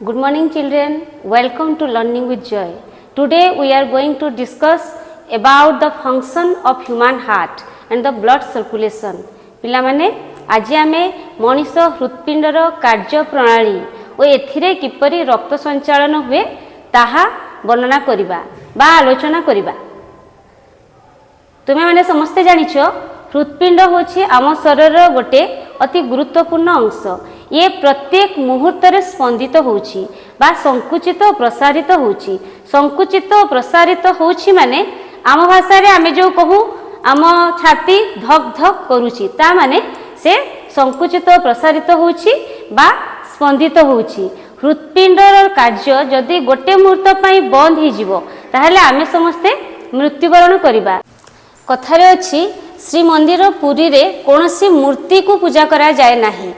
Good morning children, welcome to Learning with Joy. Today we are going to discuss about the function of human heart and the blood circulation. पिला माने आज आमे मनीष हृत्पिंडर कार्य प्रणाली और एथिरे किपरि रक्त संचालन हुए ताहा वर्णना करिबा बा आलोचना करिबा। तुमे माने समस्ते जानिछो हृत्पिंड होछि आम शरीर गोटे अति गुरुत्वपूर्ण अंश। ये प्रत्येक मुहूर्त रे स्पंदित होछि बा संकुचित प्रसारित होछि। संकुचित प्रसारित होछि माने आम भाषा रे आमे जो कहू आम छाती धक धक करूछि ता माने से संकुचित प्रसारित होछि बा स्पंदित होछि। हृत्पिंडर कार्य जदि गोटे मुहूर्त पई बंद हि जिवो ताहले आमे समस्ते मृत्युवरण करिबा। कथारे अछि श्री मंदिर पुरी रे कोनोसी मूर्ति को पूजा करा जाय नाही।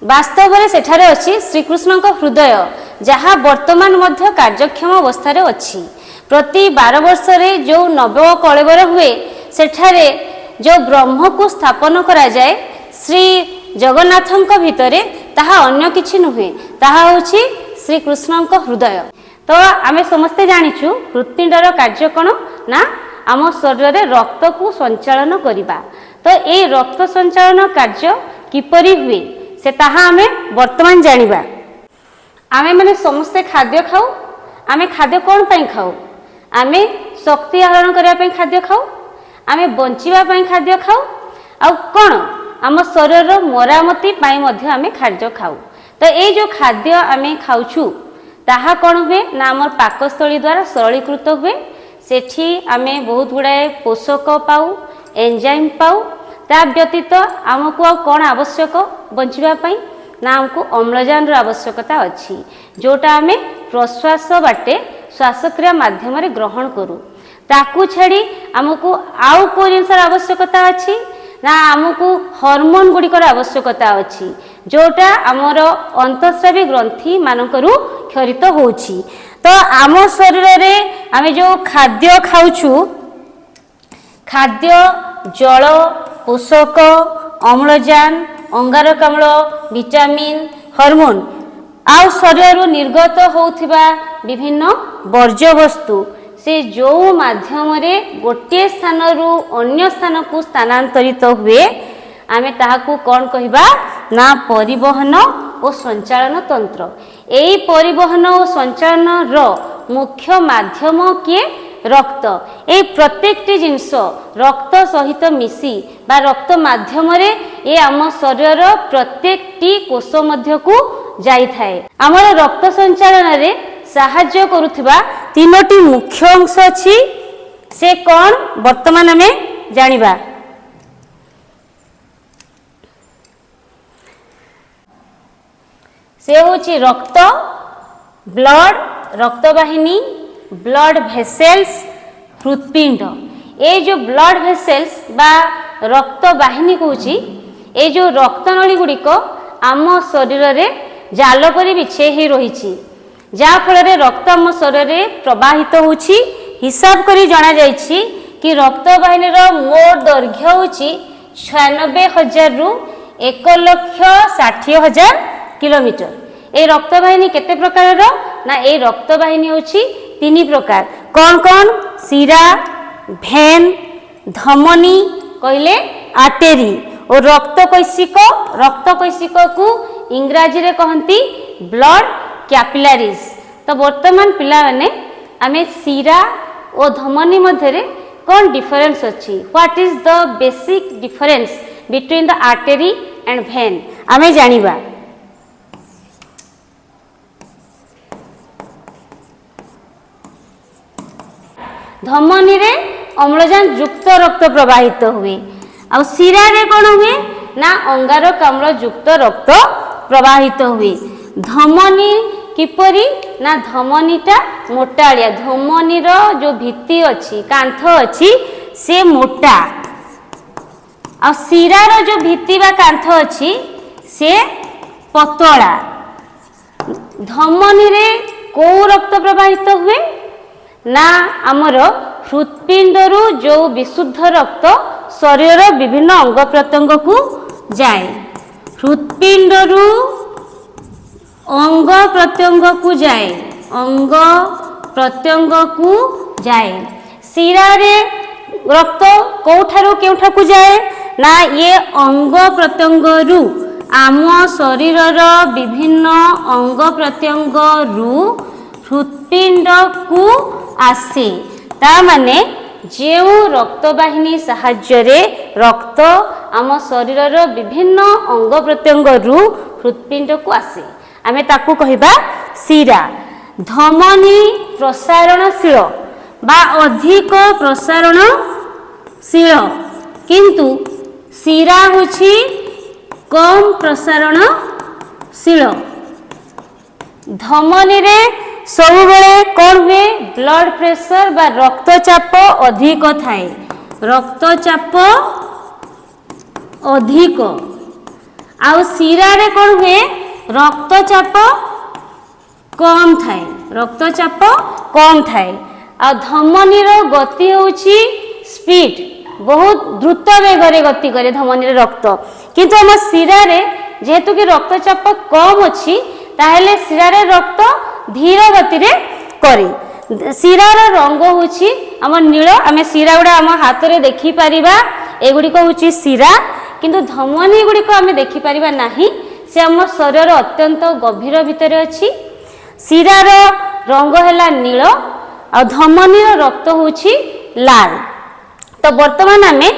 वास्तव में सेठारे अछि श्रीकृष्ण हृदय जहाँ वर्तमान मध्य कार्यक्षम अवस्था रे अछि। प्रति 12 वर्ष रे जो नव कलेवर हुए सेठारे जो ब्रह्म को स्थापन करा जाए श्री जगन्नाथଙ୍କ भितरे ताहा अन्य किछि नुहे ताहा होछि श्रीकृष्ण हृदय। तो आमे समस्ते जानिछु हृत्पिंडर कार्य कोन ना आम शरीर रे रक्त को संचालन करिबा। तो ए रक्त संचालन कार्य किपरि हुए से ताहा आमे वर्तमान जानिबा। आमे माने समस्ते खाद्य खाऊ। आमे खाद्य कोन पई खाऊ? आमे शक्ति आहरण करिया पई खाद्य खाऊ। आमे बंचिबा पई खाद्य खाऊ। आ कोन आम शरीर मरामती पई मध्य आमे खाद्य खाऊ। तो ए जो खाद्य आमे खाउछु ताहा कोन हुए ना हमर पाकस्थली द्वारा सरलीकृत हुए। सेठी आमे बहुत गुड़ाए पोषक पाऊ, एंजाइम पाऊ। ता व्यतीत आमको कौन आवश्यक बंचिबा पई ना हमको अम्लजान आवश्यकता अछि जोटा आमे प्रश्वास बाटे श्वासक्रिया माध्यम रे ग्रहण करू। ताकू छाड़ी आमको आउ को जिनसर आवश्यकता अछि ना आमको हार्मोन गुड़िकर आवश्यकता अछि जोटा आमर अंतःस्रावी ग्रंथि मानकरू क्षरित होछि। तो आम शरीर रे आमे जो खाद्य खाउछु खाद्य जल पोषक अम्लजान अंगारकाम्ल विटामिन हार्मोन आउ शरीर निर्गत होउथिबा विभिन्न वर्ज्य वस्तु से जो माध्यम रे गोटे स्थान रु अन्य स्थान को स्थानांतरित हुए आमे ताहाकू कोन कहिबा ना परिवहन और संचालन तंत्र। एई परिवहन और संचालन रो मुख्य माध्यम किए रक्त। ए प्रत्येकटी जिनस रक्त सहित मिसी बा रक्त माध्यम रे ए आम शरीर प्रत्येकटी कोष मध्य को जाई थाए। आमर रक्त संचालन रे सहाय्य करुथिबा तीनोटी मुख्य अंश अछि से कोन वर्तमान हमें जानिबा। से होछि रक्त ब्लड रक्तवाहिनी ब्लड भेसेल्स हृत्पिंड। ए जो ब्लड भेसेल्स बा रक्त वाहिनी कहूची ए जो रक्त नली गुड़िक आम शरीर रे जाल परि बिछे ही रही जा फल रे रक्त आम शरीर रे प्रवाहित होची। हिसाब करी जाना जायछि कि रक्त वाहिनी रो मोट दैर्घ्य होची 96,000 रु 1,60,000 किलोमीटर। ए रक्त वाहिनी केते प्रकार रो ना ए रक्त वाहिनी होची 3 प्रकार। कौन कौन? शिरा भेन धमनी कहले आर्टेरी और रक्त कैशिक को इंग्राजी रे कहंती ब्लड कैपिलरीज। तो वर्तमान पिला माने आमे शिरा और धमनी मध्य रे कौन डिफरेंस अछि? What is the basic difference between the artery and vein आमे जानिबा। धमनी रे अम्लजान युक्त रक्त प्रवाहित हुए और शिरा रे कौन हुए ना अंगारकाम्ल युक्त रक्त प्रवाहित हुए। धमनी किपरि ना धमनीटा मोटालिया धमनी रो जो भित्ति अछि कांथ अछि से मोटा और शिरा रो जो भित्ति बा कांथ अछि से पतला। धमनी रे को रक्त प्रवाहित हुए ना आमर हृत्पिंडरू जो विशुद्ध रक्त शरीर विभिन्न अंग प्रत्यंग को जाए। हृत्पिंडरू अंग प्रत्यंग को जाए, अंग प्रत्यंग को जाए। शिरा रे रक्त कोठारू केउठा को जाए ना ये अंग प्रत्यंग रु आम शरीर विभिन्न अंग प्रत्यंग रु हृत्पिंड को आसे। ता माने जो रक्तवाहिनी साहाय्य रे रक्त आम शरीर विभिन्न अंग प्रत्यंग रु हृत्पिंड को आसे, आमे ताकू कहिबा शिरा। धमनी प्रसारणशील बा अधिक प्रसारणशील, किंतु शिरा होछि कम प्रसारणशील। धमनी रे सबुबेले कौन हुए ब्लड प्रेशर बा रक्तचाप अधिक थाए, रक्तचाप अधिक। आउ शिरा रे कौन हुए रक्तचाप कम थाए, रक्तचाप कम थाए। आ धमनी रो गति होछि स्पीड, बहुत द्रुत वेग रे गति करे धमनी रे रक्त, किंतु हम शिरा रे जेहेतु कि रक्तचाप कम अछि ताहेले शिरा रे रक्त धीर गति रे करे। शिरार रंग होछि हम नील, आमे शिरा गुडा हम हाथ रे देखि परिबा, एगुडी को होछि शिरा, किंतु धमनी गुडी को आमे देखि परिबा नाही, से हम शरीर अत्यंत गभीर भितर अछि। शिरार रंग हैला नील आ धमनी रक्त होछि लाल। तो वर्तमान आमे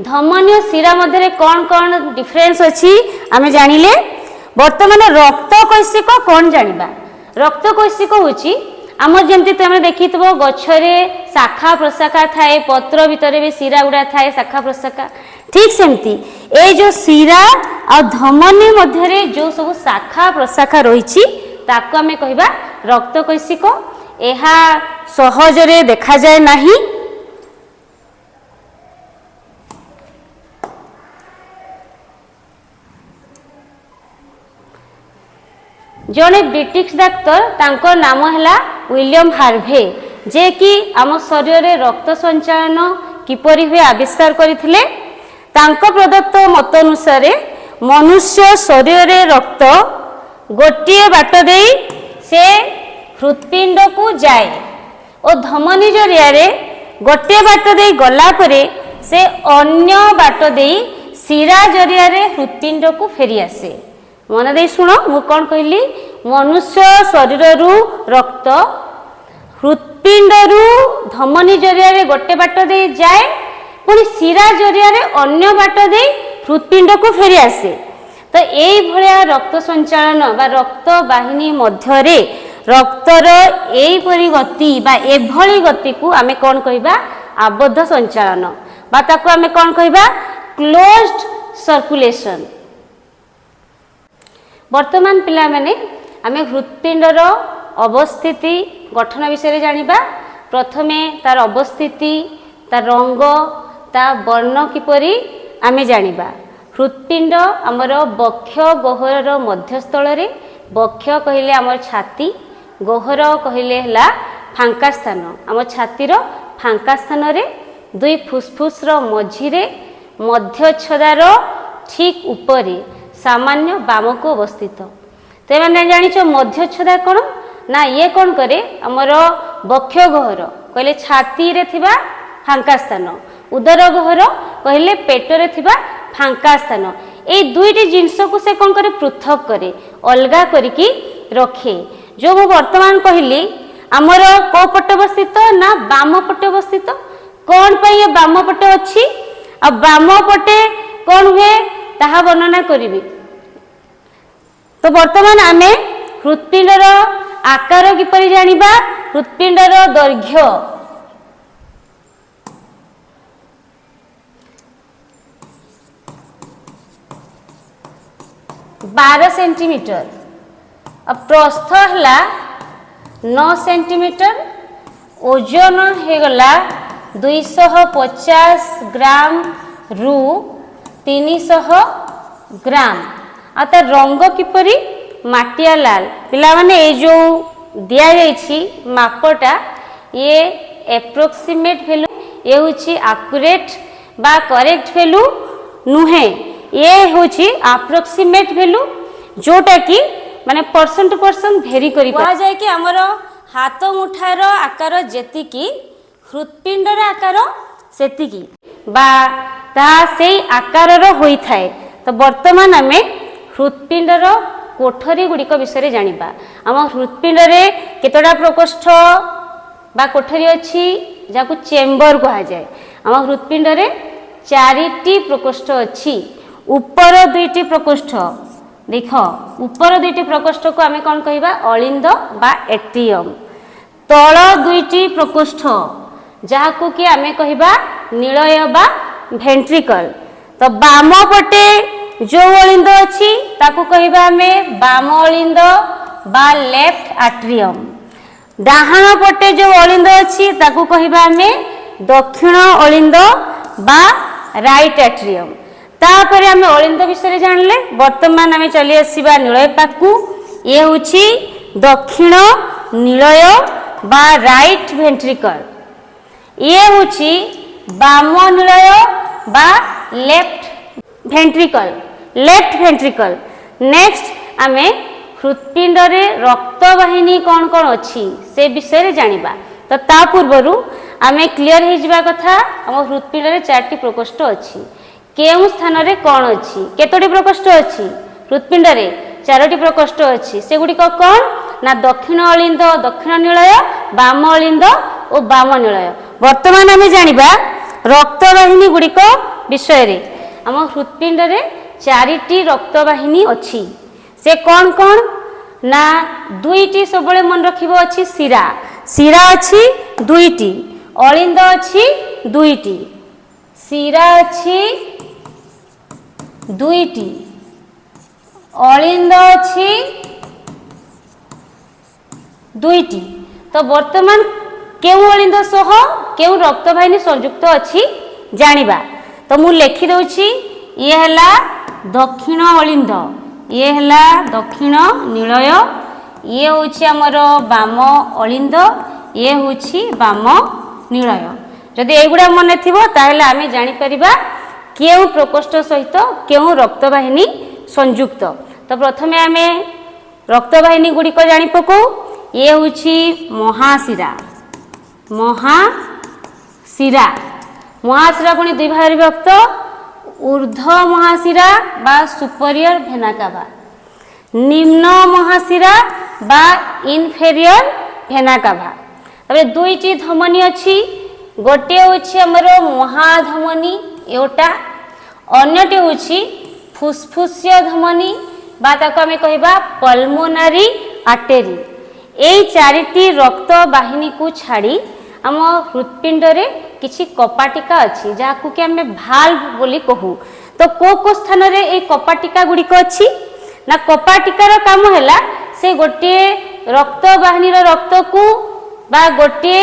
धमनी और शिरा मध्य कौन कौन डिफरेंस अछि आमे जानिले। वर्तमान रक्त कैसिक कौन जानिबा। रक्त कैसिक होछि आमर जेमति तमे देखितबो गछरे शाखा प्रशाखा थाए, पत्र भितर भी शिरा गुडा थाए शाखा प्रशाखा, ठीक सेमती ए जो शिरा आ धमनी मध्य जो सब शाखा प्रशाखा रहिछि ताको आमे कहिबा रक्त कैसिक। एहा सहजरे देखा जाए नाही। जड़े ब्रिटिश डाक्तर तांको नाम है विलियम हार्वे, जे कि आम शरीर में रक्त संचालन किपरि हुए आविष्कार करथिले। तांको प्रदत्त मत अनुसार मनुष्य शरीर में रक्त गोटे बाट दे से हृत्पिंड को जाए और धमनी जरिया रे गोटे बाट दे गला परे से अन्य बाट दे शिरा जरिया रे हृत्पिंड को फेरी आसे। मन दे शुण मु कौन कहली, मनुष्य शरीर रु रक्त हृत्पिंड रु धमनी जरिया रे गोटे बाट दे जाए, पुणी शिरा जरिया रे अन्य बाट दे हृत्पिंड को फेरी आसे। तो यही भलिया रक्त संचालन बा रक्त वाहिनी मध्यरे रक्तर एपरी गति बा एभली गति को आमे कौन कहबा आबद्ध संचालन बा ताको आमे कौन कहबा क्लोज्ड सर्कुलेशन। वर्तमान पिला माने आमे हृत्पिंडर अवस्थिति गठन विषय जानिबा। प्रथमे तार अवस्थिति, तार रंग, ता वर्ण किपरि आमे जानिबा। हृत्पिंड आमर बक्ष गहर मध्यस्थल रे, बक्ष कहिले आमर छाती, गहर कहिले हला फांका स्थान, आम छातीर फांका स्थान रे दुई फुसफुस रो मझी रे मध्य छदार ठीक ऊपरे सामान्य बाम को अवस्थित। तो मैंने जानिछ मध्य छदा कौन ना ये कौन करे आमर बक्ष गहर कहले छाती रे थिबा फांका स्थान, उदर गहर कहले पेट रे थिबा फांका स्थान। ए दुईटी जिनस को से कौन करे पृथक करे, अलगा करिकी रखे। जो मु वर्तमान कहली आमर को पट अवस्थित ना बाम पटे अवस्थित। कौन पे ये बाम पटे अच्छी आ बाम पटे कौन हुए ताहा वर्णना करिबी। तो वर्तमान आमे हृत्पिंडर आकार किपरि जानिबा। हृत्पिंडर दैर्घ्य 12 सेंटीमीटर, प्रस्थ है 9 सेंटीमीटर, ओजन हो गला 250 ग्राम रु 300 ग्राम। आ तार रंग किपरि माटिया लाल। पिला माने ए जो दिया जाइछि मापटा ये एप्रोक्सीमेट वैल्यू, ये होछि एक्यूरेट बा करेक्ट वैल्यू नुहे, ये होछि अप्रोक्सीमेट वैल्यू जोटा कि माने पर्सन टू पर्सन भेरी करी कह जाए कि हमर हाथ मुठार आकार जेतिकी हृत्पिंडर आकार सेतिकी बा ता से आकार होई थाए। तो वर्तमान आमे हृत्पिंडर कोठरी गुड़िक विषय जानिबा। आम हृत्पिंड रे केतोटा प्रकोष्ठ बा कोठरी अच्छी जाकु चेम्बर कहा जाए। आम हृत्पिंड रे 4टी प्रकोष्ठ अच्छी। ऊपर 2टी प्रकोष्ठ देख ऊपर 2टी प्रकोष्ठ को आमे कौन कहिबा अलिंद बा एट्रियम। तल 2टी प्रकोष्ठ जाकु कि आमे कहिबा निलय बा वेंट्रिकल। तो बाम पटे जो अलिंद अच्छी ताकू कहिबा आमे बाम अलिंद बा लेफ्ट एट्रियम। डाहाण पटे जो अलिंद अच्छी ताकू कहिबा आमे दक्षिण अलिंद बा राइट एट्रियम। तापर आमे अलिंद विषय जानले। वर्तमान आमे चली आसीबा निलय पाकू। ये होची दक्षिण निलय बा राइट वेंट्रिकल। ये होची बाम निलय बा left ventricle left ventricle. Next आमे हृत्पिंड रे रक्त वाहिनी कौन कौन अच्छी से विषय जानिबा। तो ता पूर्वरु आमे क्लियर हो जिबा कथा हम हृत्पिंड रे 4टी प्रकोष्ठ अच्छी। केउ स्थान रे कौन अच्छी केतोटी प्रकोष्ठ अच्छी हृत्पिंड रे 4टी प्रकोष्ठ अच्छी। से गुडी को कौन ना दक्षिण अलिंद दक्षिण निलय बाम अलिंद और बाम निलय। वर्तमान आमे जानिबा रक्त वाहिनी गुडी को विषय रे। हम हृत्पिंड रे 4टी रक्त वाहिनी अच्छी। से कौन कौन ना 2टी सब मन रखिबो अच्छी शिरा शिरा अच्छी 2टी अलिंद अच्छी 2टी शिरा अच्छी 2टी अलिंद अच्छी 2टी। तो वर्तमान केउ अलिंद सह केउ रक्त वाहिनी संयुक्त अच्छी जानिबा। तो मु लिखि दउछि ये हला दक्षिण अलिंद ये हला दक्षिण निलय ये होछि हमर बाम अलिंद ये होछि बाम निलय। जदि एगुडा मन थिबो ताहेले आमे जानि परिबा केउ प्रकोष्ठ सहित केउ रक्त वाहिनी संयुक्त। तो प्रथमे आमे रक्त वाहिनी गुडी को जानि पको। ये होछि महाशिरा महाशिरा महाशिरा पुणी 2 भाग विभक्त ऊर्ध्व महाशिरा बा सुपरियर भेना कावा निम्न महाशिरा बा इनफेरियर भेना कावा। तबे 2टी धमनी अच्छी गोटे होछि हमर महाधमनी एटा अन्यटी होछि फुसफुसिया धमनी बा ताको हमें कहबा पल्मोनारी आर्टेरी। एई 4टी रक्त वाहिनी को छाड़ी आम हृत्पिंड रे किछि कपाटिका अच्छी जाकु कि आमे भाल्व बोली कहू। तो को स्थान रे ए कपाटिका गुडी को अच्छी ना कपाटिकार काम हैला से गोटे रक्त वाहिनी रो रक्त को बा गोटे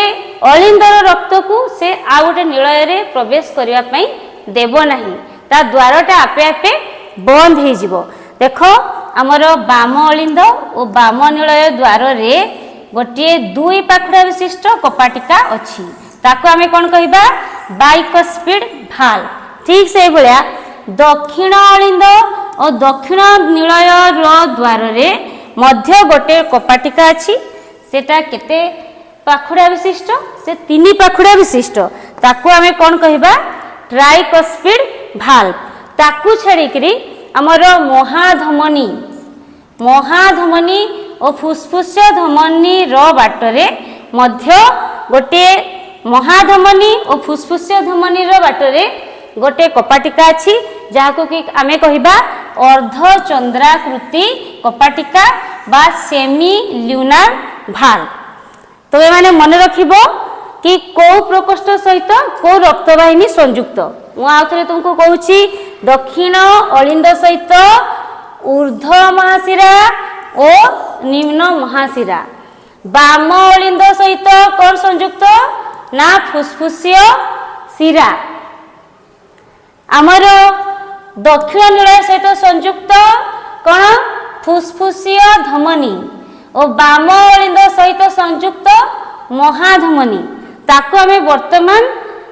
अलिंदर रक्त को से आ गोटे निलय रे प्रवेश करिया पई देबो नाही। ता द्वारटा आपे आपे बंद हे जिवो। देखो हमर बाम अलिंद और बाम निलय द्वार रे गोटे 2 पाखुड़ा विशिष्ट कपाटिका अच्छी ताको आमे कोन कहिबा बाइकस्पिड भाल्व। ठीक से भलिया दक्षिण अलिंद और दक्षिण निलय रो द्वार रे मध्य गोटे कपाटिका अछि। सेटा केते पाखुड़ा विशिष्ट से 3 पाखुड़ा विशिष्ट ताको आमे कोन कहिबा ट्राइकस्पिड भाल्व। ताकू छाड़ी करी हमर महाधमनी महाधमनी और फुसफुस धमनी रो बाटरे मध्य गोटे महाधमनी और फुसफुस धमनी रो बाटरे गोटे कपाटिका अछि जाको कि आमे कहिबा अर्धचंद्राकृति कपाटिका बा सेमी ल्यूनार भाल्व। तो ए माने मन रखिबो कि को प्रकोष्ठ सहित को रक्तवाहिनी संयुक्त। मु आउथरे तुमको कहूची दक्षिण अलिंद सहित ऊर्ध्व महाशिरा और निम्न महाशिरा। बाम अलिंद सहित कौन संयुक्त ना फुसफुसिय शिरा। आमर दक्षिण निलय सहित संयुक्त कौन फुसफुसिय धमनी और बाम अलिंद सहित संयुक्त महाधमनी। ताको आमे वर्तमान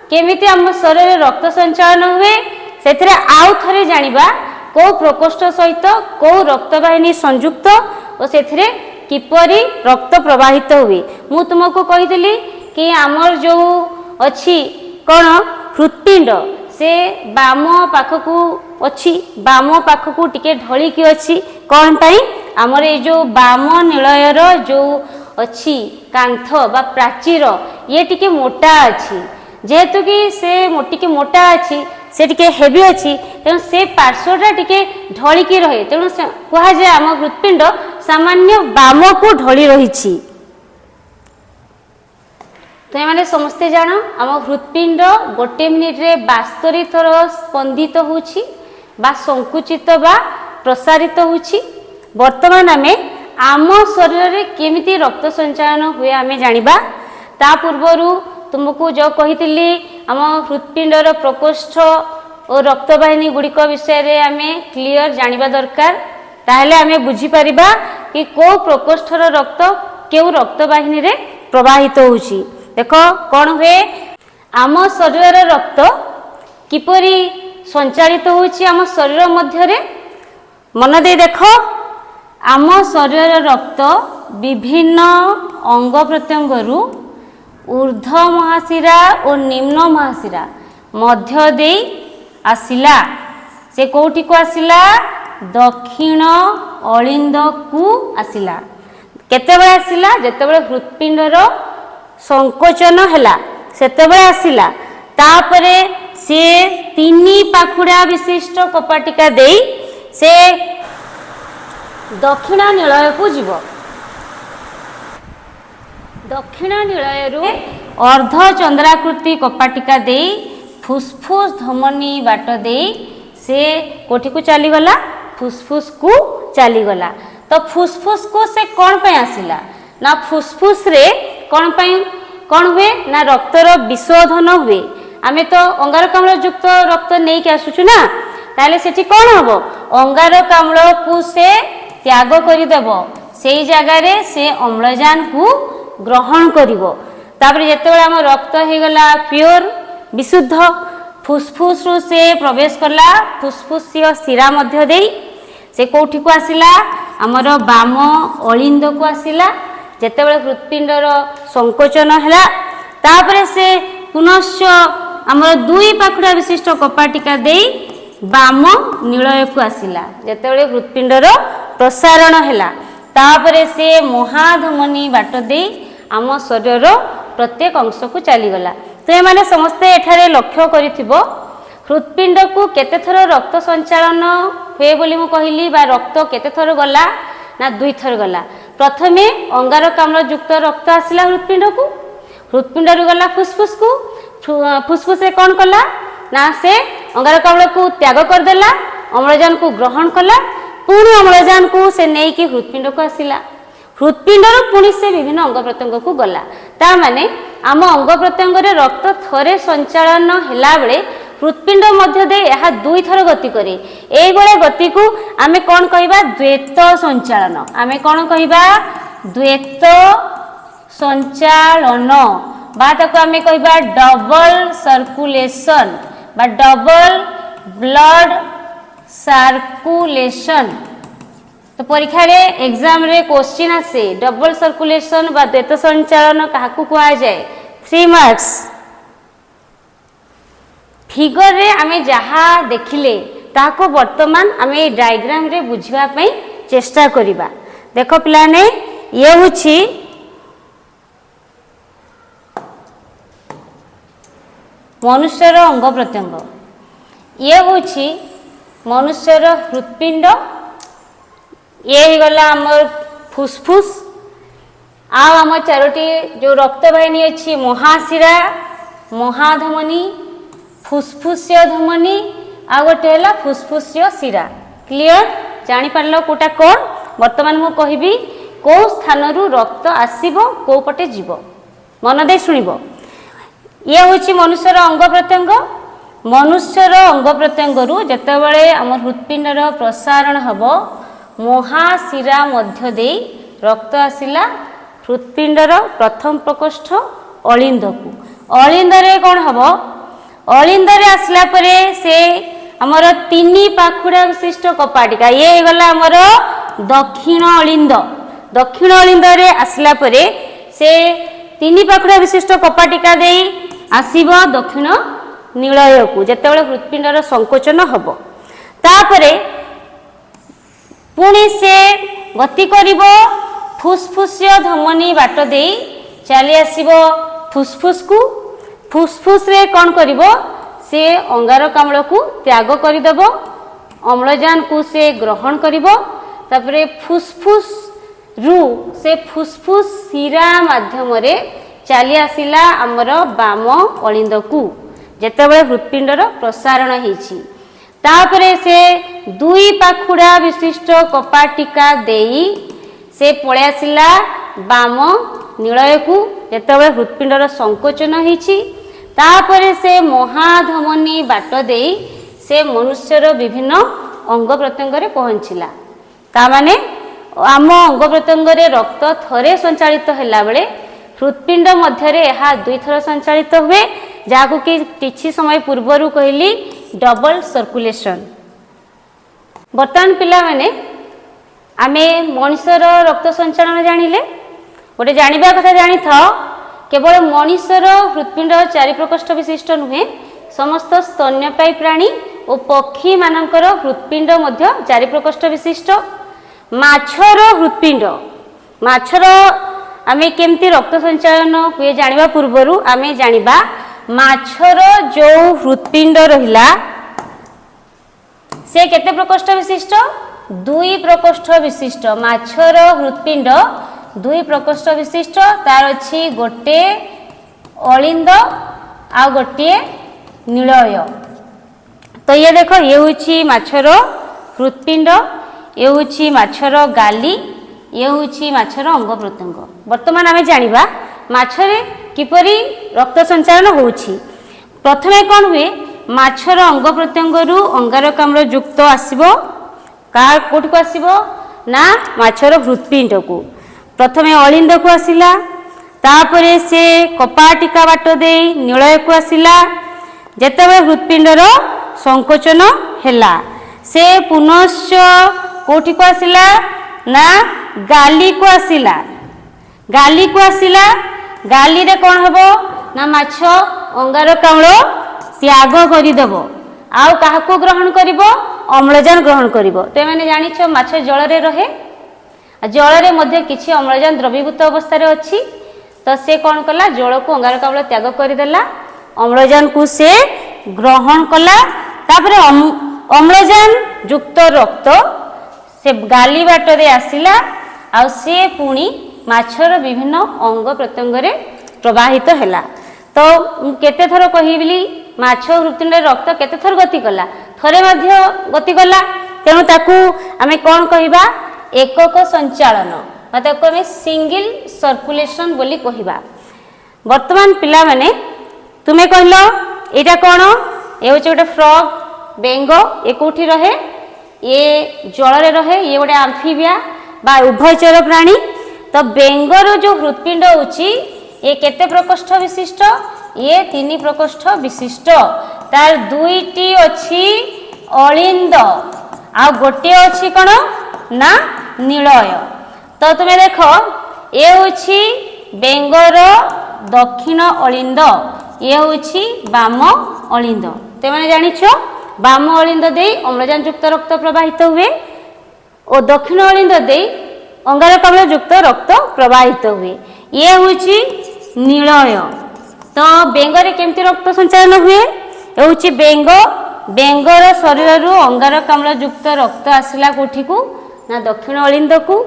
केमिति आम शरीर रक्त संचालन हुए से आउ थरे जानिबा कौ प्रकोष्ठ सहित कौ रक्तवाहिनी संयुक्त और से किपरि रक्त प्रवाहित हुए। मु तुमको कही कि आमर जो अच्छी कौन हृत्पिंड से बाम पाखकू अच्छी बाम पाखकू टिके ढलिकी अच्छी कौन पाई आमर ये जो बाम निलयर जो अच्छी कांथ बा प्राचीर ये टिके मोटा अच्छी जेहेतु कि से टिके मोटा अच्छी से टिके हेवी अच्छी तेणु से पार्श्वटा टिके ढलिकी रहे तेणु कह जाए आम हृत्पिंड सामान्य बाम को ढली रही। तो ये समस्ते जान आम हृत्पिंड गोटे मिनिट रे 72 थर स्पंदित होछि बा संकुचित बा प्रसारित होछि। वर्तमान आम शरीर रे केमिति रक्त संचालन हुए आमे जानिबा। ता पूर्वरु तुमको जो कही आम हृत्पिंडर प्रकोष्ठ और रक्तवाहिनी गुड़िक विषय रे आमे क्लियर जानिबा दरकार। ताहले आमे बुझी परिबा कि को प्रकोष्ठर रक्त केउ रक्तवाहिनी रे प्रवाहित होछि। देख कौन हुए आम शरीर रक्त किपरि संचालित होछि आम शरीर मध्य रे मन दे देख आम शरीर रक्त विभिन्न अंग प्रत्यंगरु ऊर्ध्व महाशिरा और निम्न महाशिरा मध्य दे आसिला से कोठी को आसिला दक्षिण अलिंद को आसिला। केतेबेले आसिला जेतेबेले हृत्पिंडर संकोचन हैला सेतेबेले आसिला। तापरे से 3 पाखुड़ा विशिष्ट कपाटिका देई से दक्षिण निलय को जीव। दक्षिण निलय अर्ध चंद्राकृति कपाटिका दे फुसफुस धमनी बाट दे से कोठी को चली गला फुसफुस को चली गला। तो फुसफुस को से कौन पे आसिला ना फुसफुस रे कौन हुए ना रक्तर विशोधन हुए। आमे तो अंगारकाम्ल युक्त रक्त नहीं के आसुचु ना ताले सेठी कौन हबो अंगारकाम्ल को से त्याग करि देबो सेई जगह रे से अम्लजान को ग्रहण करिवो। तापर जेतेबेले हम रक्त हे गला प्योर विशुद्ध फुसफुस रु से प्रवेश करला फुसफुसीय शिरा मध्य देई से कोठी को आसिला हमर बाम अलिंद को आसिला। जेतेबेले हृत्पिंडर संकोचन हैला तापर से पुनश्च हमर 2 पाखुड़ा विशिष्ट कपाटिका देई बाम निलय को आसिला। जेतेबेले हृत्पिंडर प्रसारण हैला तापर से महाधमनी बाट देई आम शरीर प्रत्येक अंश को चली गला। तो ये समस्ते एठारे लक्ष्य करिथिबो हृत्पिंड को केते थर रक्त संचालन हुए बोली मु कहली बा रक्त केते थर गला ना 2 थर गला। प्रथमे अंगारकाम्ल युक्त रक्त आसिला हृत्पिंड रु गला फुसफुस को फुसफुस से कौन कला ना से अंगारकाम्ल को त्याग कर देला अम्लजान को ग्रहण कला पुणी अम्लजान को से नहीं कि हृत्पिंड को आसिला। हृत्पिंडर पुणी से विभिन्न अंग प्रत्यंग को गला। ता माने आम अंग प्रत्यंग रे रक्त थरे संचालन हैला बेले हृत्पिंड मध्य दे यह 2 थर गति करे। एई बेले गति को आमे कोन कहिबा द्वैत संचालन। आमे कोन कहिबा द्वैत संचालन बा ताको आमे कहिबा डबल सर्कुलेशन बा डबल ब्लड सर्कुलेशन। तो परीक्षा रे एग्जाम रे क्वेश्चन आसे डबल सर्कुलेशन बा द्वैत संचालन काहाकू कुआ जाए 3 मार्क्स। फिगर रे आमे जहा देखिले ताको वर्तमान आमे डायग्राम रे बुझिबा पई चेष्टा करिबा। देखो पिलाने ये होछि मनुष्यर अंग प्रत्यंग ये होछि मनुष्यर हृत्पिंड ये गला आमर फुसफुस आम 4टी जो रक्तवाहिनी अच्छी महाशिरा महाधमनी फुसफुसीय धमनी आ गोटे है फुसफुसीय शिरा। क्लियर जानी पारलो कोटा कौन वर्तमान मु कहबी को स्थान रु रक्त आसीबो को पटे जीवो मन दे सुनिबो। ये होछि मनुष्यर अंग प्रत्यंग। मनुष्यर अंग प्रत्यंग रु जेतेबेले आम हृत्पिंडर प्रसारण हबो महाशिरा मध्य दे रक्त आसिला हृत्पिंडर प्रथम प्रकोष्ठ अलिंद को। अलिंद रे कौन हम अलिंद रे आसला परे से आमर तीन पाखुड़ा विशिष्ट कपाटिका ये गला आमर दक्षिण अलिंद। दक्षिण अलिंद रे आसला परे से तीन पाखुड़ा विशिष्ट कपाटिका दे आसीब दक्षिण नीलय को जेतेबेले हृत्पिंडर संकोचन हब तापरे पुणी से गति करिवो फुसफुसिय धमनी बाट दे चली आसीबो फुसफुस को। फुसफुस रे कौन करिवो से अंगारकाम्ल को त्याग करदेव अम्लजान को से ग्रहण करिवो तापरे फुसफुस रु से फुसफुस शिरा माध्यम रे चली आसिला आमर बाम अलिंद को जेतेबेले हृत्पिंडर प्रसारण होईछि तापरे से दुई पाखुड़ा विशिष्ट कपाटिका देई से पळे आसिला बाम नीलय को जेतेबेले हृत्पिंडर संकोचन होईछि तापरे से महाधमनी बाट देई से मनुष्यर विभिन्न अंग प्रत्यंग रे पहुंचिला ता माने आम अंग प्रत्यंग रे रक्त थरे संचालित हैला बेले हृत्पिंड मध्य रे एहा दुई थर संचालित हुए जाको कि किछि समय पूर्वरु कहली डबल सर्कुलेशन। वर्तमान पिला माने आमे मनुष्यर रक्त संचालन जानिले गोटे जानिबा कथा जानि था केवल मनुष्यर हृत्पिंड चारि प्रकोष्ठ विशिष्ट नुहे समस्त स्तन्यपायी प्राणी और पक्षी मानकर हृत्पिंड मध्य चारि प्रकोष्ठ विशिष्ट। माछर हृत्पिंड माछर आमे केमती रक्त संचालन हुए जानिबा पूर्वरु आमे जानिबा माछर जो हृत्पिंड रहिला से केते प्रकोष्ठ विशिष्ट दुई प्रकोष्ठ विशिष्ट। माछर हृत्पिंड दुई प्रकोष्ठ विशिष्ट तार अछि गोटे अलिंद आ गोटे नीलय। तो ये देखो ये होछि माछर हृत्पिंड ये होछि माछर गाली ये होछि माछर अंग प्रत्यंग। वर्तमान आमे जानिबा माछरे किपरि रक्त संचालन होछि। प्रथमे कोन हुए माछर अंग प्रत्यंग रु अंगारकाम्ल युक्त आसीबो का कोठ को आसीबो ना माछर हृत्पिंड को प्रथमे अलिंद को आसिला तापरे से कपाटिका बाट दे नीलय को आसिला जेतेबे हृत्पिंडर संकोचन हैला से पुनश्च कोठी को आसिला ना गाली को आसिला। गाली को आसिला गाली रे कौन हबो ना माछ अंगारकाम्ल त्याग करिदेव आउ काहाको ग्रहण करिवो अम्लजान ग्रहण करिवो। ते माने जानिछ माछ जल रे रहे जल रे मध्य किछि अम्लजान द्रवीभूत अवस्था रे अछि तो से कौन कला जल को अंगारकाम्ल त्याग करिदेला अम्लजान को से ग्रहण कला तापरे अम्लजान युक्त रक्त से गाली बाट रे आसिला आ से पुणी माछर विभिन्न अंग प्रत्यंग रे प्रवाहित हैला। तो केते थर कहिबली माछ हृत्पिंड रक्त केते थर गति कला थरे मध्य गति कला तेणु ताकू आमे कोन कहिबा एकक संचालन ताकू आमे सिंगल सर्कुलेशन बोली कहिबा। वर्तमान पिला माने तुमे कहलो एटा कोन ए होचे गोटे फ्रॉग बेंग ए कोठी रहे ये जल रे रहे ये गोटे आम्फिबिया बा उभयचर प्राणी। तो बेंगर जो हृत्पिंड होची ये केते प्रकोष्ठ विशिष्ट ये तीन प्रकोष्ठ विशिष्ट तार दुईटी अछि अलिंद आ गोटे अछि कोन ना नीलय। तो तुमे देखो ये होची बेंगर दक्षिण अलिंद ये होची बाम अलिंद। ते माने जानिछो बाम अलिंद दे अम्लजान युक्त रक्त प्रवाहित हुए और दक्षिण अलिंद दे अंगारकाम्ल युक्त रक्त प्रवाहित हुए ये होची नीलय। तो बेंगरे केमती रक्त संचालन हुए ये होची बेंग बेंगर शरीर रु अंगारकाम्ल युक्त रक्त आसिला कोठी को ना दक्षिण अलिंद को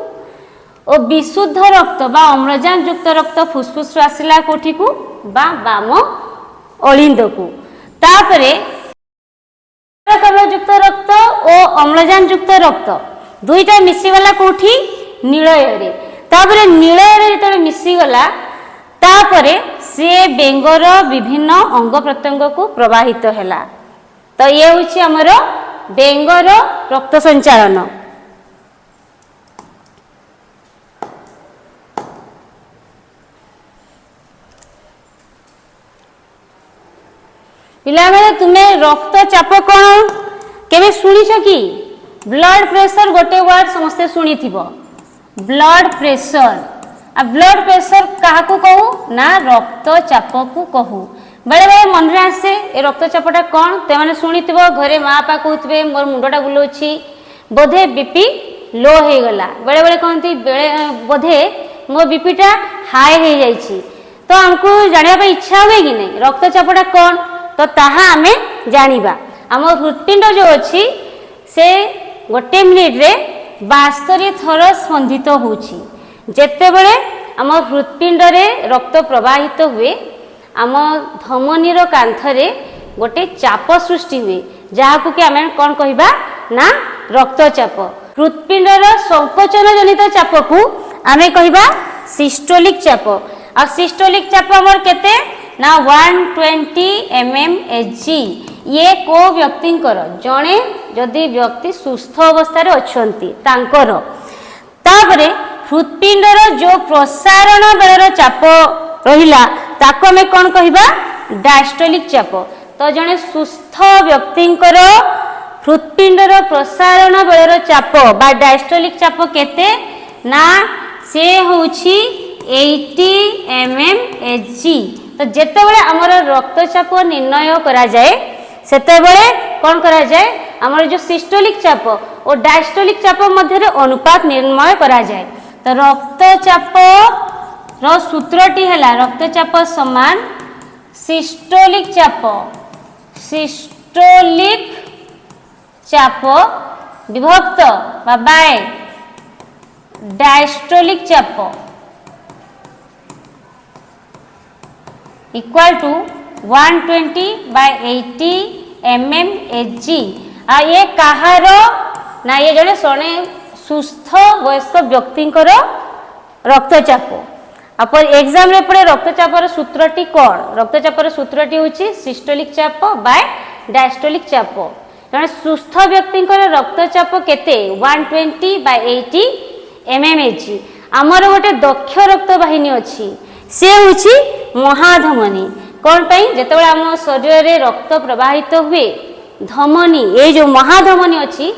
और विशुद्ध रक्त बा अम्लजान युक्त रक्त फुसफुस आसिला कोठी को बा बाम अलिंद को तापरे अंगारकाम्ल युक्त रक्त और अम्लजान युक्त रक्त दुईटा मिसीगला कोठी नीलय रे तापरे नीलय रे जेतबे मिसीगला तापरे से बेंगर विभिन्न अंग प्रत्यंग को प्रवाहित हैला। तो ये होची हमर बेंगर रक्त संचालन। पिला बेले तुमे रक्त चाप कोन केबे सुनिछ कि ब्लड प्रेशर गोटे वर्ड समस्ते सुनी थिबो ब्लड प्रेशर आ ब्लड प्रेशर काहाकू कहू ना रक्तचाप को कहू बेले बेले मन रे आसे ए रक्तचापटा कौन ते माने सुनिथिबो घरे माँ बापा कहउतबे मोर मुंडटा बुलोछि बोधे बीपी लो हो गला बेले बेले कहती बेले बोधे मो बीपीटा हाई हो जाइछि तो हमको जानिया इच्छा हुए कि नहीं रक्तचापटा कौन तो ताहा आमे जानिबा आम हृत्पिंड जो अच्छी से गोटे मिनिट रे 72 थर स्पंदित होउछि जेतेबेले आम हृत्पिंड रे रक्त प्रवाहित हुए आम धमनीर कांथरे गोटे चाप सृष्टि हुए जहाकू कि आमे कौन कहिबा ना रक्तचाप हृत्पिंडर संकोचन जनित चाप को आमे कहिबा सिस्टोलिक चाप आ सिस्टोलिक चाप हमर केते ना 120 mmHg ये को व्यक्तिंकर जणे जदि व्यक्ति सुस्थ अवस्था अच्छी तांकर तापरे हृत्पिंडर जो प्रसारण बेलर चाप रहिला ताको आमे कोन कहिबा डायस्टोलिक चाप तो जणे सुस्थ व्यक्तिंकर हृत्पिंडर प्रसारण बेलर चाप बा डायस्टोलिक चाप केते ना से होछि 80 mmHg तो जेतेबेले हमर रक्तचाप निर्णय करा जाए सेतेबेले कोन करा जाए हमर जो सिस्टोलिक चाप और डायस्टोलिक चाप मध्य रे अनुपात निर्णय करा जाए तो रक्तचाप रो सूत्रटी हैला रक्तचाप समान सिस्टोलिक चाप विभक्त बाय डायस्टोलिक चाप इक्वल टू 120/80 mmHg आ ये कहार ना ये जड़े सोने सुस्थ वयस्क व्यक्तिंकर रक्तचाप आप एग्जाम रे पड़े रक्तचापर सूत्रटी कौन रक्तचापर सूत्रटी होची सिस्टोलिक चाप बाय डायस्टोलिक चाप जड़े सुस्थ व्यक्तिंकर रक्तचाप केते 120/80 mmHg आमर गोटे दक्ष रक्तवाहिनी अच्छी से होची महाधमनी कौन पाई जेतेबेले आम शरीर रे रक्त प्रवाहित हुए धमनी ये जो महाधमनी अच्छी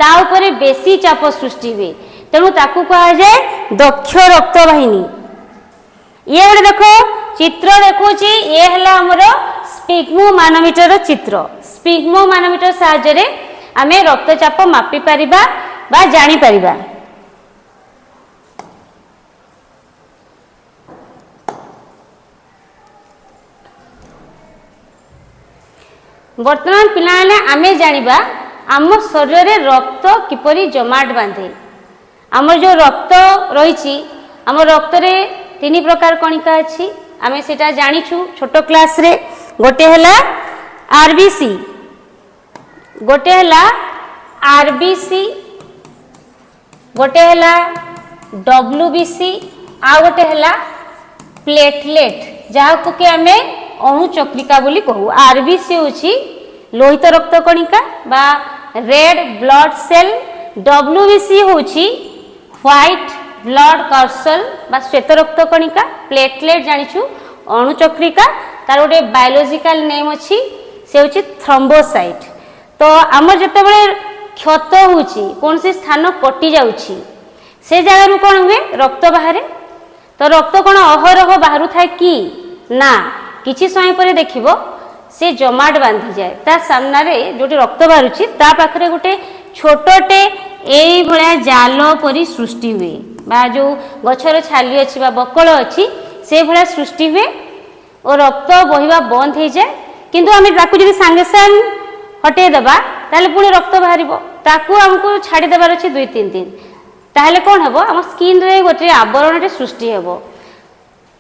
ता उपरे बेसी चाप सृष्टि हुए तेणु ताकू कहा जाए दक्ष रक्तवाहिनी ये गोटे देखो चित्र देखुची ये हला हमर स्पिग्मो मानोमीटर चित्र स्पिग्मो मानोमीटर साहाय्य रे आमे रक्तचाप मापी परिबा बा जानि परिबा वर्तमान पिलाने आमे जानिबा आम शरीर रे रक्त किपरि जमाट बांधे आमर जो रक्त रही आम रक्त रे 3 प्रकार कणिका अच्छी आमे सेटा जानिछु छोट क्लास रे गोटे हला आरबीसी गोटे हला आरबीसी गोटे हला डब्ल्यूबीसी आ गोटे हला प्लेटलेट जहाको कि आमे अणु चक्रिका बोली कहू आरबीसी होची लोहित रक्त कणिका बा रेड ब्लड सेल डब्ल्यूबीसी होची व्हाइट ब्लड कर्सल बा श्वेत रक्त कणिका प्लेटलेट जानिछु अणु चक्रिका तार गोटे बायोलॉजिकल नेम अच्छी से होची थ्रोम्बोसाइट तो आमर जेतेबेले क्षत होची कौन से स्थान कटि जाउची से जगह कौन हुए रक्त बाहर तो रक्त कौन अहरह बाहर थाए कि ना किछि समय पर देखिबो से जमाट बांधी जाए ता सामने जो रक्त बाहरुची ता पाखरे गोटे छोटटे एई भलिया जाल परी सृष्टि हुए बा जो गछर छाली अछि बा बकल अछि से भलिया सृष्टि हुए और रक्त बहिबा बंद हो जाए किंतु आमे ताकू जदि संगे संग हटे देबा ताले पुणी रक्त बाहरिबो ताकू हमको छाड़ी देबार अछि 2-3 दिन ताहले कोन हेबो हम स्किन रे गोटे आवरणटे सृष्टि हेबो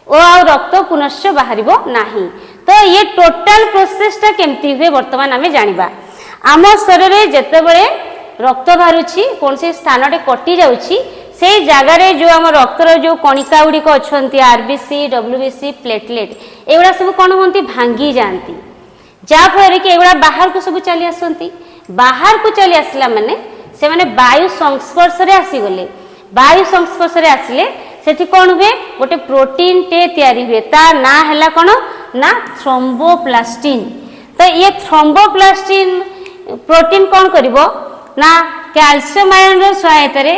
ओ आ रक्त पुनश्च बाहरिबो नाही तो ये टोटल प्रोसेसटा केमती हुए वर्तमान आमे जानिबा आम शरीर रे जेतेबेले रक्त बाहरुची कौन से स्थानटे कटि जाउची से जगार जो आम रक्तर जो कणिका गुड़िक अच्छा आरबीसी डब्ल्यूबीसी प्लेटलेट एगुड़ा सब कौन होती भांगी जाती जहाँफल कि एगुड़ा बाहर को सब चली आसती बाहर को चली आसला माने से माने वायु संस्पर्श आसीगले वायु संस्पर्श आसिले सेठी कौन हुए गोटे प्रोटीन टे तैयारी हुए ता ना है कौन ना थ्रोम्बोप्लास्टिन तो ये थ्रोम्बोप्लास्टिन प्रोटीन कौन करिवो ना कैल्शियम आयन रो सहायता रे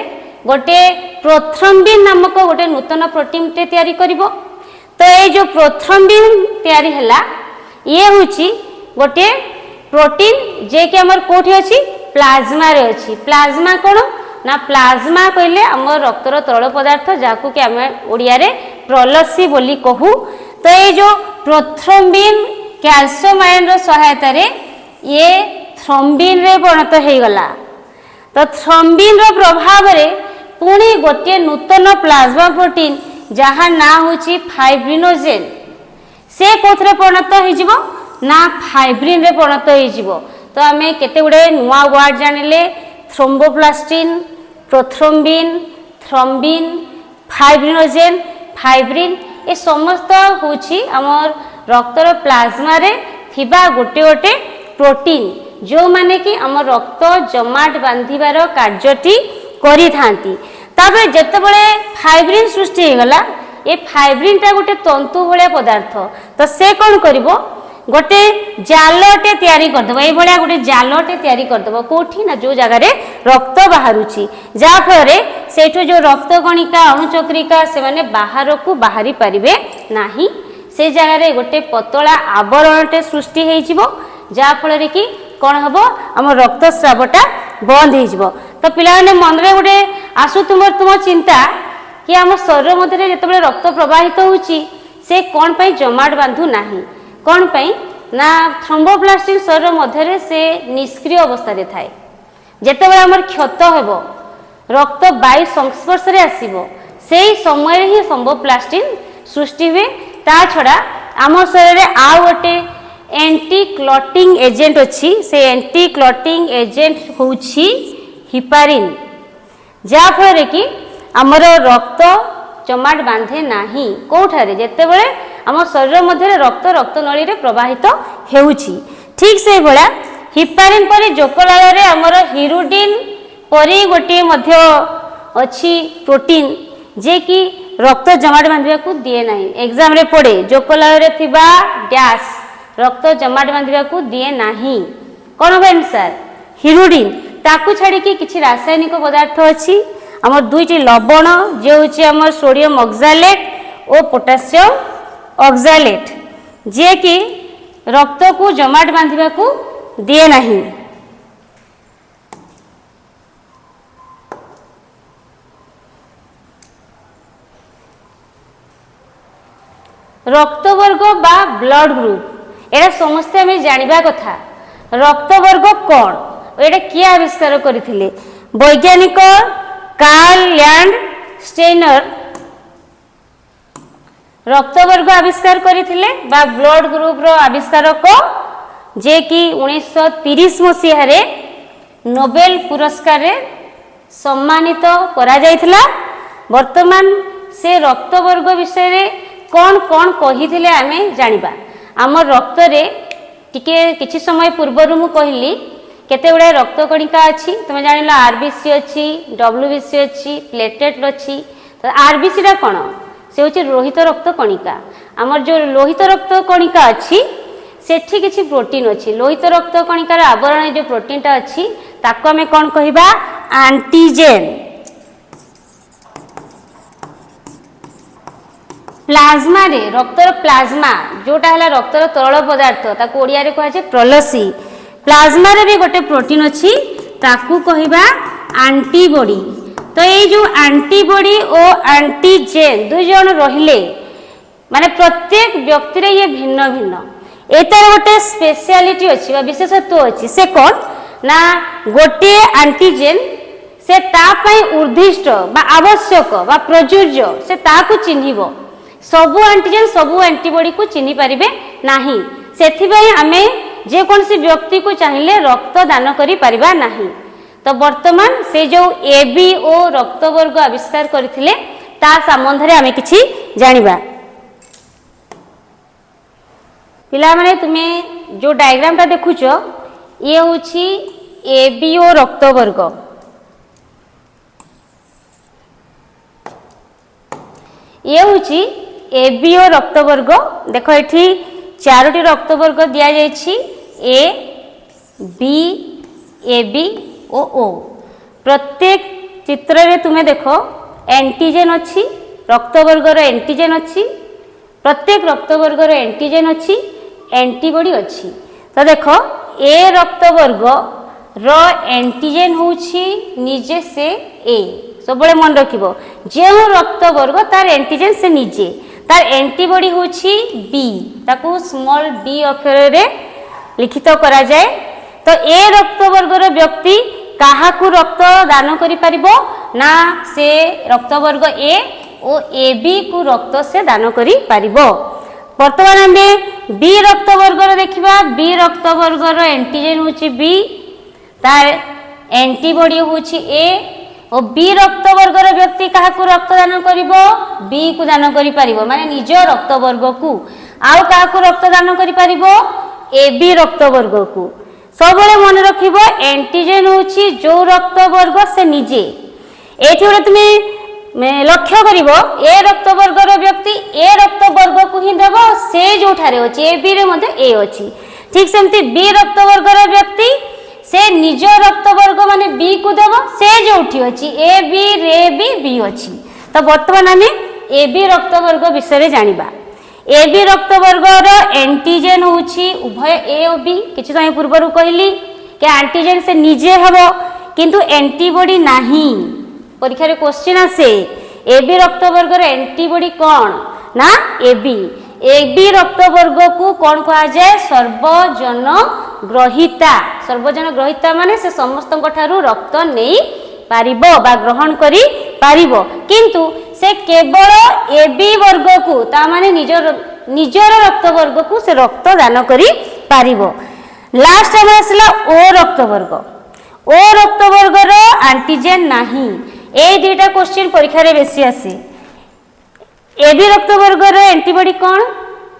गोटे प्रोथ्रम्बिन नामक गोटे नूतन प्रोटीन टे तैयारी करिवो। तो ये जो प्रोथ्रम्बिन तैयारी हला ये होची गोटे प्रोटीन जे कि हमर कोठी अछि प्लाज्मा रे अछि। प्लाज्मा कोन ना प्लाज्मा कहले हमर रक्तर तरल पदार्थ जाकु कि हम ओडिया रे प्रलसी बोली कहू। तो ये जो प्रोथ्रम्बिन कैल्शियम आयन रो सहायता रे ये थ्रोम्बिन रे परिणत हे गला। तो थ्रोम्बिन रो प्रभाव रे पुणी गोटे नूतन प्लाज्मा प्रोटीन जहाँ ना होची फाइब्रिनोजेन से कोथरे परिणत हो जिवो ना फाइब्रिन रे परिणत हो जिवो। तो आमे केते गुडे नुवा वर्ड जानिले thromboplastin, prothrombin, thrombin, fibrinogen, fibrin ए समस्त होची हमर रक्तर प्लाज्मा रे थिबा गोटे गोटे प्रोटीन जो माने कि हमर रक्त जमाट बांधिबार कार्यटी करि थांती। ताबे जेतेबेले फाइब्रिन सृष्टि हो गला ए फाइब्रिन टा गोटे तंतु भलिया पदार्थ। तो से कोन करिवो गोटे जालटे तैयारी कर दबो। ए भलिया गोटे जालटे तैयारी कर दबो कोठी ना जो जगह रे रक्त बाहरुची जा फरे सेठो जो रक्त कणिका अणुचक्रिका से माने बाहर को बाहरी परिबे नाही। से जगह रे गोटे पतला आवरणटे सृष्टि हेइ जिवो जा फଳରେ कि कौन हम आम रक्तस्रावटा बंद हो। तो पिलाने मन में गोटे आसु तुम चिंता कि आम शरीर मध्य जिते रक्त प्रवाहित होची से कौन पाई जमाट बांधु नाही कौन पाई ना थ्रोम्बोप्लास्टिन शरीर मध्य से निष्क्रिय अवस्था थाए। जितेबाला आम क्षत हेब रक्त वायु संस्पर्श रे आसीबो से समय ही थ्रोम्बोप्लास्टिन सृष्टि हुए। ता छड़ा आम शरीर में आउ गोटे एंटी क्लॉटिंग एजेंट अच्छी से एंटी क्लॉटिंग एजेंट होउछि हिपारिन जा फଳରେ कि हमर रक्त जमाट बांधे नाही कोठारे जेतेबेले आम शरीर मध्य रक्त रक्त नली रे प्रवाहित हेउछि। ठीक से भला हिपारिन परि जोकलाळ रे हमर हिरुडिन परि गोटे मध्य अछि प्रोटीन जे कि रक्त जमाट बांधिबा को दिए नाही। एग्जाम रे पड़े जोकलाळ रे थिबा डैश रक्त जमाट बांधिबा को दिए नाही कौन हम आंसर हिरुडिन। ताकू छाड़ी कि किछि रासायनिक पदार्थ अछि हमर दुईटी लवण जे होछि हमर सोडियम ऑक्सालेट और पोटेशियम ऑक्सालेट जे कि रक्त को जमाट बांधिबा को दिए नाही। रक्त वर्ग बा ब्लड ग्रुप एटा समस्ते हमें जानवा कथा। रक्त वर्ग कौन एटा किए आविष्कार करथिले वैज्ञानिक कार्ल लैंड स्टेनर रक्त वर्ग आविष्कार करथिले बा ब्लड ग्रुप रो आविष्कारक जे कि 1930 मसीह रे नोबेल पुरस्कार रे सम्मानित करा जायथिला। वर्तमान से रक्त वर्ग विषय रे कौन कौन कहिथिले आमे जानिबा। आमर रक्त रे टिके किछि समय पूर्व मु कहली केते गुडा रक्त कणिका अछि तुम जानिला आरबीसी अछि डब्ल्यूबीसी अछि प्लेटलेट अछि। तो आरबीसी रा कोन से होछि लोहित रक्त कणिका। आमर जो लोहित रक्त कणिका अछि सेठी किछि प्रोटीन अछि। लोहित रक्त कणिकार आवरण जो प्रोटीन टा अछि ताको हमें कोन कहिबा एंटीजन। प्लाज्मा रे रक्तर प्लाज्मा जोटा है रक्तर तरल पदार्थ ताको ओडिया रे कह प्रलसी। प्लाज्मा रे भी गोटे प्रोटीन अच्छी ताकू कहबा एंटीबॉडी। तो ये जो एंटीबॉडी और एंटीजेन दुई जन रहिले माने प्रत्येक व्यक्ति रे ये भिन्न भिन्न एतार गोटे स्पेशलिटी अच्छी बा विशेषत्व अच्छी से कौन ना गोटे एंटीजेन से ता पई उर्दिष्ट बा आवश्यक बा प्रयोज्य से ताकू चिन्हिबो। सबु एंटीजन सबु एंटीबॉडी को चिन्हि पारिबे नाही सेथिबाई आमे जे कोनसी व्यक्ति को चाहिए रक्त दान करि परिबा नाही। तो वर्तमान से जो एबीओ रक्त वर्ग आविष्कार करथिले ता संबंध रे आमे किछि जानिबा। पिला माने तुमे जो डायग्राम ता देखुचो ये होछि एबीओ रक्त वर्ग। ये होछि एबीओ रक्त वर्ग। देखो एठी चारोटी रक्त वर्ग दिया जायछि A B A B O प्रत्येक चित्र रे तुम्हें देख एंटीजेन अच्छी रक्तवर्गर एंटीजेन अच्छी प्रत्येक रक्तवर्गर एंटीजेन अच्छी एंटीबॉडी अच्छी। तो देख ए रक्तवर्ग रो एंटीजेन होउछि निजे से ए सब बड़े मन रखिबो जे रक्तवर्ग तार एंटीजेन से निजे तार एंटीबॉडी होउछि बी ताकू स्मॉल बी अक्षर रे लिखित करा जाए। तो ए रक्तवर्गर व्यक्ति काहाकू रक्त दान करि परिबो ना से रक्तवर्ग ए ओ ए बी को रक्त से दान करि परिबो। वर्तमान आमे बी रक्तवर्गर देखिबा बी रक्तवर्गर एंटीजेन होउछि बी तार एंटीबॉडी होउछि ए और बी रक्तवर्गर व्यक्ति काहाकू रक्त दान करिवो बी को दान करि परिबो माने निज रक्तवर्ग को आउ काहाकू रक्त दान करि परिबो ए बी रक्तवर्ग को। सबले मन रखिबो एंटीजेन होउछि जो रक्तवर्ग से निजे एठी गोटे तुमे लक्ष्य करिवो ए रक्तवर्गर व्यक्ति ए रक्तवर्ग को ही देबो से जो ठारे अछि ए बी रे मध्ये ए अछि ठीक सेमति बी रक्तवर्गर व्यक्ति से निज रक्तवर्ग माने बी को देबो से जोठी अछि ए बी रे बी अछि। तो वर्तमान आमे ए बी रक्तवर्ग विषय रे जानिबा। ए बी रक्तवर्गर एंटीजेन होउछि उभय ए और बी किछि समय पूर्वरु कहली कि एंटीजेन से निजे हबो किंतु एंटीबॉडी नाही परीक्षा रे क्वेश्चन आसे ए बी रक्तवर्गर एंटीबॉडी कोन ना ए बी रक्तवर्ग को कौन कहा जाए सर्वजन ग्रहिता माने से समस्त ठारू रक्त नहीं पारिबो बा ग्रहण करी पारिबो किंतु से केवल ए बी वर्ग को ता माने निजर रक्तवर्ग को से रक्त दान करी पारिबो। लास्ट हम आसला ओ रक्तवर्ग रो एंटीजेन नाही ए दुईटा क्वेश्चन परीक्षा रे बेसी आसे। ए बी रक्तवर्गर एंटीबॉडी कौन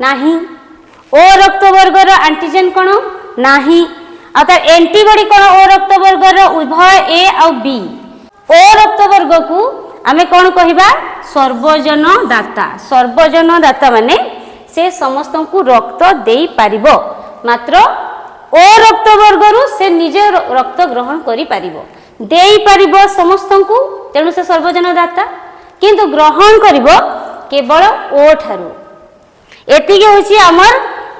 नाही ओ रक्तवर्गर एंटीजेन कौन नाही आ तार एंटीबॉडी कौन ओ रक्तवर्गर उभय ए आ बी ओ रक्तवर्ग को आमे कौन कहिबा सर्वजन दाता माने से समस्त को रक्त देई पारिबो मात्र ओ रक्तवर्गरु से निजे रक्त ग्रहण करि पारिबो देई पारिबो समस्त को तेणु से सर्वजन दाता किंतु ग्रहण करिबो केवल ओ ठारू एतिकी होची हमर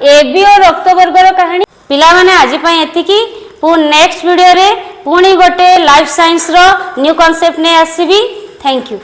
ए बी और रक्तवर्गर कहानी। पिला माने आज पई एतिकी नेक्स्ट वीडियो रे पुणी गोटे लाइफ साइंस रो न्यू कांसेप्ट ने आसीबी। Thank you.